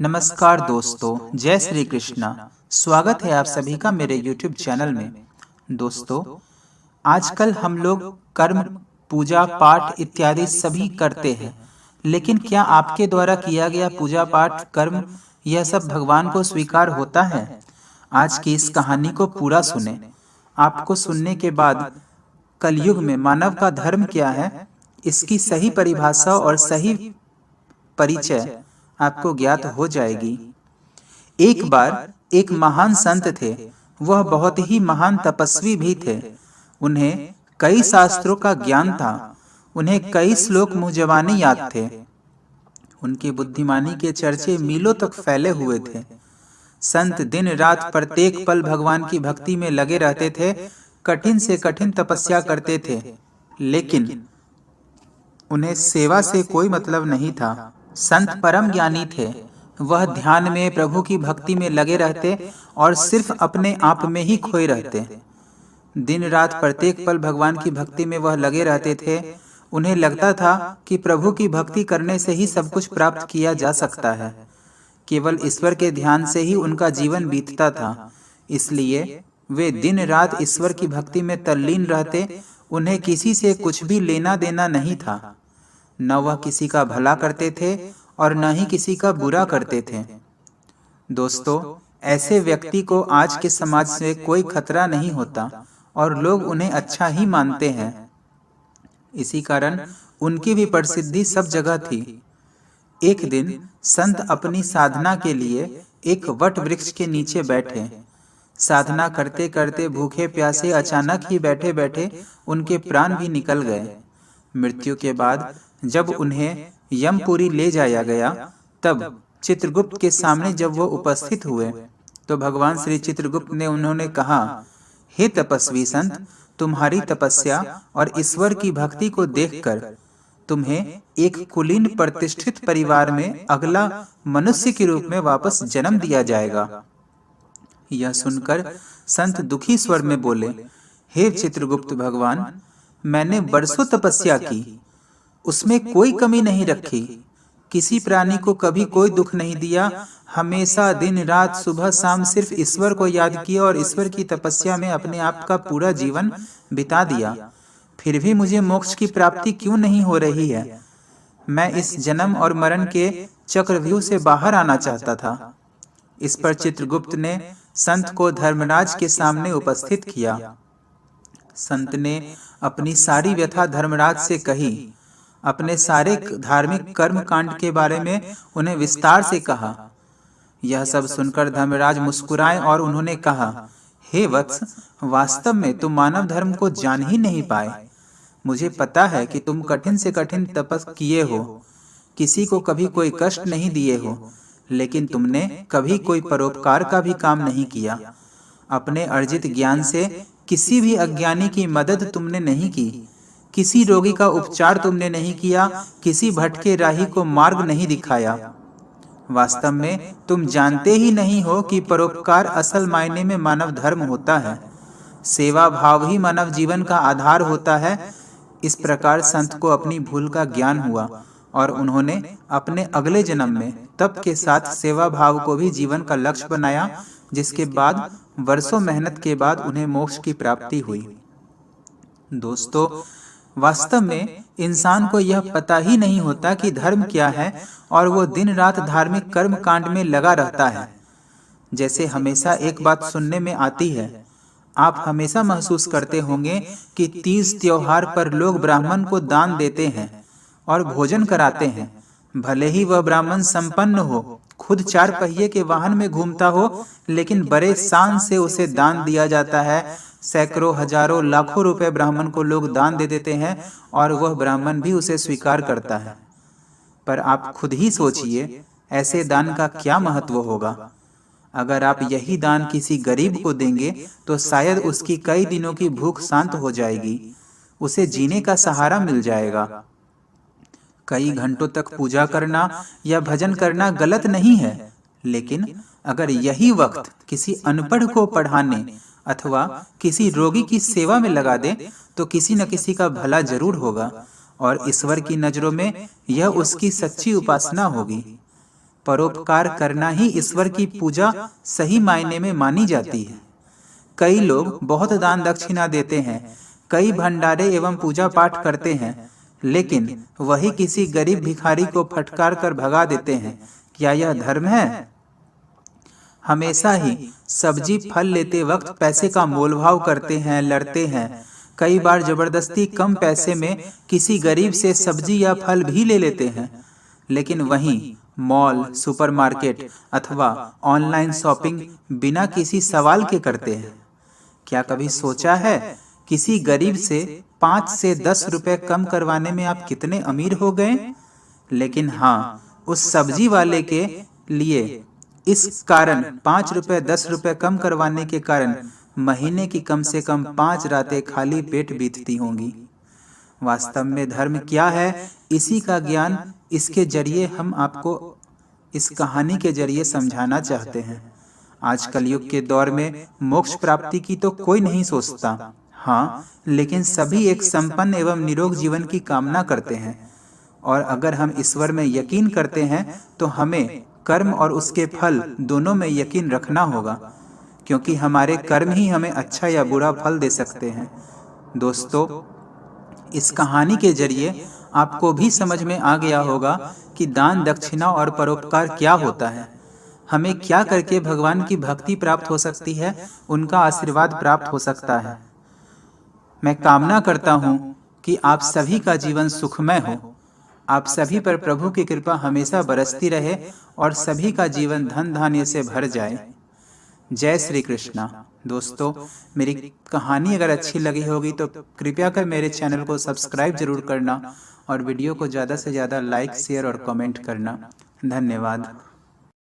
नमस्कार दोस्तों, जय श्री कृष्णा। स्वागत है आप सभी का मेरे YouTube चैनल में। दोस्तों, आजकल हम लोग कर्म, पूजा पाठ इत्यादि सभी करते हैं, लेकिन क्या आपके द्वारा किया गया पूजा पाठ, कर्म, यह सब भगवान को स्वीकार होता है? आज की इस कहानी को पूरा सुने। आपको सुनने के बाद कलयुग में मानव का धर्म क्या है, इसकी सही परिभाषा और सही परिचय आपको ज्ञात हो जाएगी। एक बार एक महान संत थे। वह बहुत ही महान तपस्वी भी थे। उन्हें कई शास्त्रों का ज्ञान था। उन्हें कई श्लोक मुँह जबानी याद थे। उनकी बुद्धिमानी के चर्चे मीलों तक फैले हुए थे। संत दिन रात प्रत्येक पल भगवान की भक्ति में लगे रहते थे, कठिन से कठिन तपस्या करते थे, लेकिन उन्हें सेवा से कोई मतलब नहीं था। संत परम ज्ञानी थे। वह ध्यान में, प्रभु की भक्ति में लगे रहते और सिर्फ अपने आप में ही खोए रहते। दिन रात प्रत्येक पल भगवान की भक्ति में वह लगे रहते थे। उन्हें लगता था कि प्रभु की भक्ति करने से ही सब कुछ प्राप्त किया जा सकता है। केवल ईश्वर के ध्यान से ही उनका जीवन बीतता था। इसलिए वे दिन रात ईश्वर की भक्ति में तल्लीन रहते। उन्हें किसी से कुछ भी लेना देना नहीं था। न वह किसी का भला करते थे और न ही किसी का बुरा करते थे। दोस्तों, ऐसे व्यक्ति को आज के समाज से कोई खतरा नहीं होता और लोग उन्हें अच्छा ही मानते हैं। इसी कारण उनकी भी प्रसिद्धि सब जगह थी। एक दिन संत अपनी साधना के लिए एक वट वृक्ष के नीचे बैठे। साधना करते करते भूखे प्यासे अचानक ही बैठे बैठे उनके प्राण भी निकल गए। मृत्यु के बाद जब उन्हें यमपुरी ले जाया गया, तब चित्रगुप्त के सामने जब वो उपस्थित हुए, तो भगवान श्री चित्रगुप्त ने उन्होंने कहा, हे तपस्वी संत, तुम्हारी तपस्या और ईश्वर की भक्ति को देखकर तुम्हें एक कुलीन प्रतिष्ठित परिवार में अगला मनुष्य के रूप में वापस जन्म दिया जाएगा। यह सुनकर संत दुखी स्वर में बोले, हे चित्रगुप्त भगवान, मैंने बरसों तपस्या की, उसमें कोई कमी नहीं रखी, किसी प्राणी को कभी कोई दुख नहीं दिया, हमेशा दिन रात सुबह शाम सिर्फ ईश्वर को याद किया और ईश्वर की तपस्या में अपने आप का पूरा जीवन बिता दिया। फिर भी मुझे मोक्ष की प्राप्ति क्यों नहीं हो रही है? मैं इस जन्म और मरण के चक्रव्यूह से बाहर आना चाहता था। इस पर चित्रगुप्त ने संत को धर्मराज के सामने उपस्थित किया। संत ने अपनी सारी व्यथा धर्मराज से कही। अपने सारे धार्मिक कर्म कांड के बारे में उन्हें विस्तार से कहा। यह सब सुनकर धर्मराज मुस्कुराए और उन्होंने कहा, हे वत्स, वास्तव में तुम मानव धर्म को जान ही नहीं पाए। मुझे पता है कि तुम कठिन से कठिन तपस किए हो, किसी को कभी कोई कष्ट नहीं दिए हो, लेकिन तुमने कभी कोई परोपकार का भी काम नहीं किया। अपने अर्जित ज्ञान से किसी भी अज्ञानी की मदद तुमने नहीं की, किसी रोगी का उपचार तुमने नहीं किया, किसी भटके राही को मार्ग नहीं दिखाया। वास्तव में तुम जानते ही नहीं हो कि परोपकार असल मायने में मानव धर्म होता है। सेवा भाव ही मानव जीवन का आधार होता है। इस प्रकार संत को अपनी भूल का ज्ञान हुआ और उन्होंने अपने अगले जन्म में तप के साथ सेवा भाव को भी जीवन का लक्ष्य बनाया, जिसके बाद वर्षों मेहनत के बाद उन्हें मोक्ष की प्राप्ति हुई। दोस्तों, वास्तव में इंसान को यह पता ही नहीं होता कि धर्म क्या है और वो दिन रात धार्मिक कर्म कांड में लगा रहता है। जैसे हमेशा एक बात सुनने में आती है, आप हमेशा महसूस करते होंगे कि तीज त्योहार पर लोग ब्राह्मण को दान देते हैं और भोजन कराते हैं। भले ही वह ब्राह्मण संपन्न हो, खुद 4 पहिए के वाहन में घूमता हो, लेकिन बड़े शान से उसे दान दिया जाता है। सैकड़ों, हजारों, लाखों रुपए ब्राह्मण को लोग दान दे देते हैं और वह ब्राह्मण भी उसे स्वीकार करता है। पर आप खुद ही सोचिए, ऐसे दान का क्या महत्व होगा? अगर आप यही दान किसी गरीब को देंगे तो शायद उसकी कई दिनों की भूख शांत हो जाएगी, उसे जीने का सहारा मिल जाएगा। कई घंटों तक पूजा करना या भजन करना गलत नहीं है, लेकिन अगर यही वक्त किसी अनपढ़ को पढ़ाने अथवा किसी रोगी की सेवा में लगा दे तो किसी न किसी का भला जरूर होगा और ईश्वर की नजरों में यह उसकी सच्ची उपासना होगी। परोपकार करना ही ईश्वर की पूजा सही मायने में मानी जाती है। कई लोग बहुत दान दक्षिणा देते हैं, कई भंडारे एवं पूजा पाठ करते हैं, लेकिन वही किसी गरीब भिखारी को फटकार कर भगा देते हैं। क्या यह धर्म है? हमेशा ही सब्जी फल लेते वक्त पैसे का मोलभाव करते हैं, लड़ते हैं। कई बार जबरदस्ती कम पैसे में किसी गरीब से सब्जी या फल भी ले लेते हैं। लेकिन वहीं मॉल, सुपरमार्केट अथवा ऑनलाइन शॉपिंग बिना किसी सवाल के करते हैं। क्या कभी सोचा है किसी गरीब से 5 से 10 रुपए कम करवाने में आप कितने अमीर हो गए? लेकिन हाँ, उस सब्जी वाले के लिए इस कारण 5 रुपए 10 रुपए कम करवाने के कारण महीने की कम से कम 5 रातें खाली पेट बीतती होंगी। वास्तव में धर्म क्या है, इसी का ज्ञान इसके जरिए हम आपको इस कहानी के जरिए समझाना चाहते हैं। आज कलयुग के दौर में मोक्ष प्राप्ति की तो कोई नहीं सोचता, हाँ, लेकिन सभी एक संपन्न एवं निरोग जीवन की कामना करते हैं। और अगर हम ईश्वर में यकीन करते हैं तो हमें कर्म और उसके फल दोनों में यकीन रखना होगा, क्योंकि हमारे कर्म ही हमें अच्छा या बुरा फल दे सकते हैं। दोस्तों, इस कहानी के जरिए आपको भी समझ में आ गया होगा कि दान दक्षिणा और परोपकार क्या होता है, हमें क्या करके भगवान की भक्ति प्राप्त हो सकती है, उनका आशीर्वाद प्राप्त हो सकता है। मैं कामना करता हूँ कि आप सभी का जीवन सुखमय हो, आप सभी पर प्रभु की कृपा हमेशा बरसती रहे और सभी का जीवन धन धान्य से भर जाए। जय श्री कृष्णा। दोस्तों, मेरी कहानी अगर अच्छी लगी होगी तो कृपया कर मेरे चैनल को सब्सक्राइब जरूर करना और वीडियो को ज़्यादा से ज़्यादा लाइक, शेयर और कमेंट करना। धन्यवाद।